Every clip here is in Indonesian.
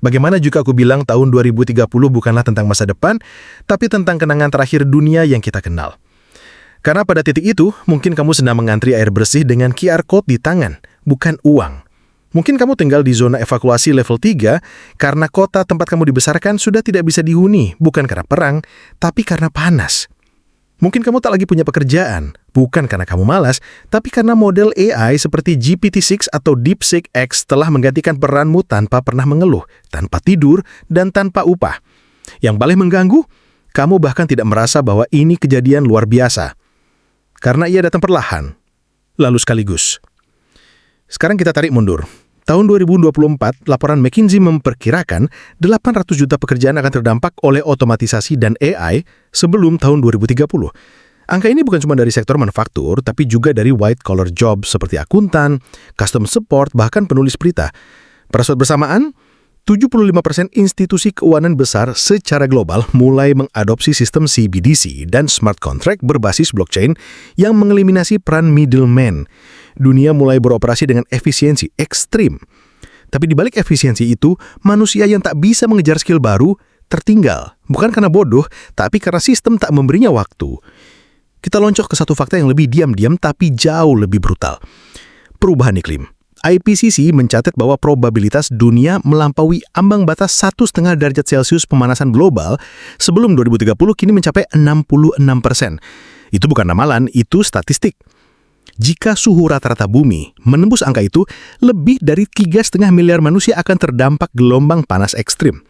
Bagaimana jika aku bilang tahun 2030 bukanlah tentang masa depan, tapi tentang kenangan terakhir dunia yang kita kenal? Karena pada titik itu, mungkin kamu sedang mengantri air bersih dengan QR Code di tangan, bukan uang. Mungkin kamu tinggal di zona evakuasi level 3 karena kota tempat kamu dibesarkan sudah tidak bisa dihuni, bukan karena perang, tapi karena panas. Mungkin kamu tak lagi punya pekerjaan, bukan karena kamu malas, tapi karena model AI seperti GPT-6 atau DeepSeek X telah menggantikan peranmu tanpa pernah mengeluh, tanpa tidur, dan tanpa upah. Yang paling mengganggu, kamu bahkan tidak merasa bahwa ini kejadian luar biasa. Karena ia datang perlahan, lalu sekaligus. Sekarang kita tarik mundur. Tahun 2024, laporan McKinsey memperkirakan 800 juta pekerjaan akan terdampak oleh otomatisasi dan AI sebelum tahun 2030. Angka ini bukan cuma dari sektor manufaktur, tapi juga dari white-collar job seperti akuntan, custom support, bahkan penulis berita. Pada saat bersamaan, 75% institusi keuangan besar secara global mulai mengadopsi sistem CBDC dan smart contract berbasis blockchain yang mengeliminasi peran middleman. Dunia mulai beroperasi dengan efisiensi ekstrim. Tapi di balik efisiensi itu, manusia yang tak bisa mengejar skill baru tertinggal. Bukan karena bodoh, tapi karena sistem tak memberinya waktu. Kita loncat ke satu fakta yang lebih diam-diam tapi jauh lebih brutal. Perubahan iklim. IPCC mencatat bahwa probabilitas dunia melampaui ambang batas 1,5 derajat Celcius pemanasan global sebelum 2030 kini mencapai 66%. Itu bukan ramalan, itu statistik. Jika suhu rata-rata bumi menembus angka itu, lebih dari 3,5 miliar manusia akan terdampak gelombang panas ekstrim.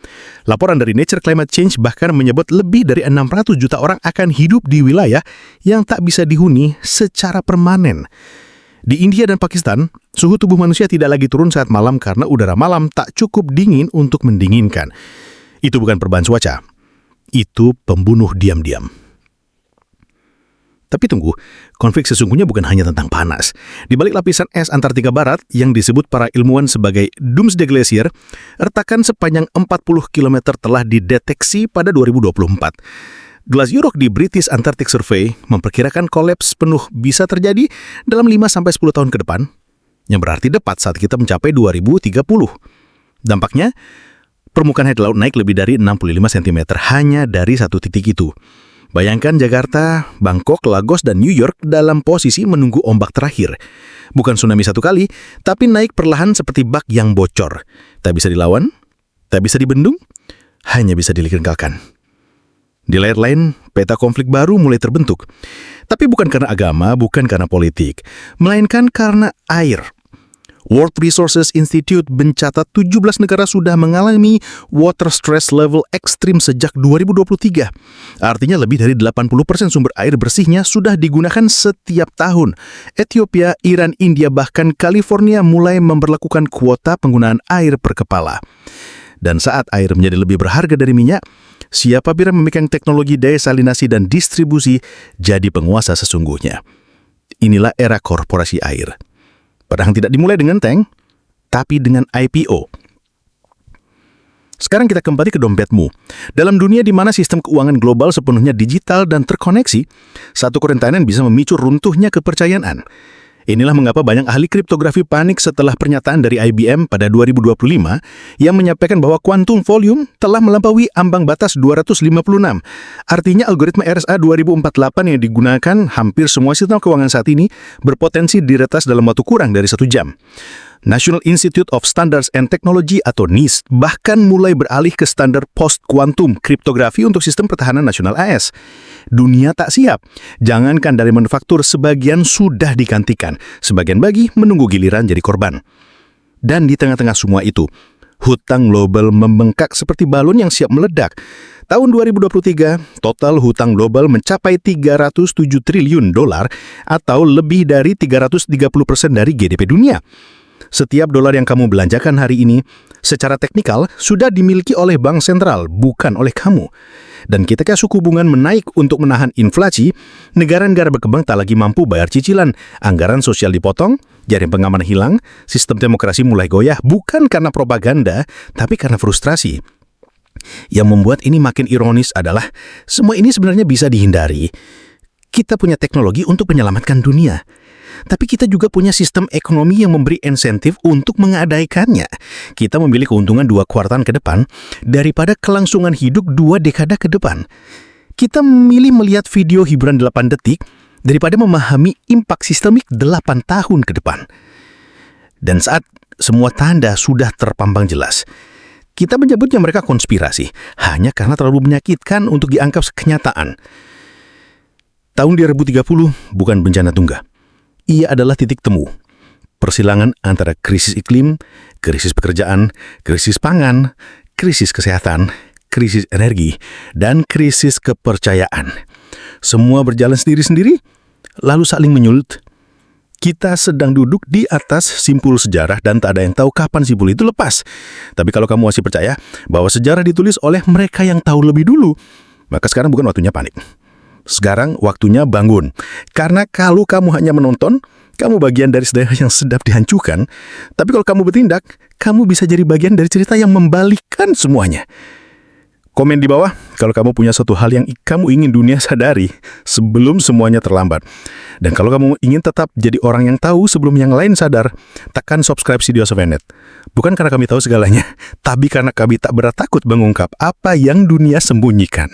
Laporan dari Nature Climate Change bahkan menyebut lebih dari 600 juta orang akan hidup di wilayah yang tak bisa dihuni secara permanen. Di India dan Pakistan, suhu tubuh manusia tidak lagi turun saat malam karena udara malam tak cukup dingin untuk mendinginkan. Itu bukan perubahan cuaca. Itu pembunuh diam-diam. Tapi tunggu, konflik sesungguhnya bukan hanya tentang panas. Di balik lapisan es Antartika Barat yang disebut para ilmuwan sebagai Doomsday Glacier, retakan sepanjang 40 km telah dideteksi pada 2024. Glacier Rock di British Antarctic Survey memperkirakan kolaps penuh bisa terjadi dalam 5-10 tahun ke depan, yang berarti tepat saat kita mencapai 2030. Dampaknya, permukaan air laut naik lebih dari 65 cm hanya dari satu titik itu. Bayangkan Jakarta, Bangkok, Lagos, dan New York dalam posisi menunggu ombak terakhir. Bukan tsunami satu kali, tapi naik perlahan seperti bak yang bocor. Tak bisa dilawan, tak bisa dibendung, hanya bisa dilegalkan. Di layar lain, peta konflik baru mulai terbentuk. Tapi bukan karena agama, bukan karena politik, melainkan karena air. World Resources Institute mencatat 17 negara sudah mengalami water stress level ekstrim sejak 2023. Artinya lebih dari 80% sumber air bersihnya sudah digunakan setiap tahun. Ethiopia, Iran, India, bahkan California mulai memberlakukan kuota penggunaan air per kepala. Dan saat air menjadi lebih berharga dari minyak, siapabila memegang teknologi desalinasi dan distribusi jadi penguasa sesungguhnya. Inilah era korporasi air. Padahal tidak dimulai dengan tank, tapi dengan IPO. Sekarang kita kembali ke dompetmu. Dalam dunia di mana sistem keuangan global sepenuhnya digital dan terkoneksi, satu kerentanan bisa memicu runtuhnya kepercayaan. Inilah mengapa banyak ahli kriptografi panik setelah pernyataan dari IBM pada 2025 yang menyampaikan bahwa quantum volume telah melampaui ambang batas 256. Artinya algoritma RSA 2048 yang digunakan hampir semua sistem keuangan saat ini berpotensi diretas dalam waktu kurang dari 1 jam. National Institute of Standards and Technology atau NIST bahkan mulai beralih ke standar post-quantum kriptografi untuk sistem pertahanan nasional AS. Dunia tak siap. Jangankan dari manufaktur, sebagian sudah digantikan. Sebagian lagi menunggu giliran jadi korban. Dan di tengah-tengah semua itu, hutang global membengkak seperti balon yang siap meledak. Tahun 2023, total hutang global mencapai 307 triliun dolar atau lebih dari 330% dari GDP dunia. Setiap dolar yang kamu belanjakan hari ini, secara teknikal sudah dimiliki oleh bank sentral, bukan oleh kamu. Dan ketika suku bunga menaik untuk menahan inflasi, negara-negara berkembang tak lagi mampu bayar cicilan, anggaran sosial dipotong, jaring pengaman hilang, sistem demokrasi mulai goyah, bukan karena propaganda, tapi karena frustrasi. Yang membuat ini makin ironis adalah, semua ini sebenarnya bisa dihindari. Kita punya teknologi untuk menyelamatkan dunia. Tapi kita juga punya sistem ekonomi yang memberi insentif untuk mengabaikannya. Kita memilih keuntungan 2 kuartal ke depan daripada kelangsungan hidup 2 dekade ke depan. Kita memilih melihat video hiburan 8 detik daripada memahami impak sistemik 8 tahun ke depan. Dan saat semua tanda sudah terpampang jelas, kita menyebutnya mereka konspirasi hanya karena terlalu menyakitkan untuk dianggap kenyataan. Tahun 2030 bukan bencana tunggal. Ia adalah titik temu. Persilangan antara krisis iklim, krisis pekerjaan, krisis pangan, krisis kesehatan, krisis energi, dan krisis kepercayaan. Semua berjalan sendiri-sendiri, lalu saling menyulut. Kita sedang duduk di atas simpul sejarah dan tak ada yang tahu kapan simpul itu lepas. Tapi kalau kamu masih percaya bahwa sejarah ditulis oleh mereka yang tahu lebih dulu, maka sekarang bukan waktunya panik. Sekarang waktunya bangun. Karena kalau kamu hanya menonton, kamu bagian dari sejarah yang sedap dihancurkan. Tapi kalau kamu bertindak, kamu bisa jadi bagian dari cerita yang membalikkan semuanya. Komen di bawah kalau kamu punya suatu hal yang kamu ingin dunia sadari sebelum semuanya terlambat. Dan kalau kamu ingin tetap jadi orang yang tahu sebelum yang lain sadar, tekan subscribe Studio Sovenet. Bukan karena kami tahu segalanya, tapi karena kami tak berat takut mengungkap apa yang dunia sembunyikan.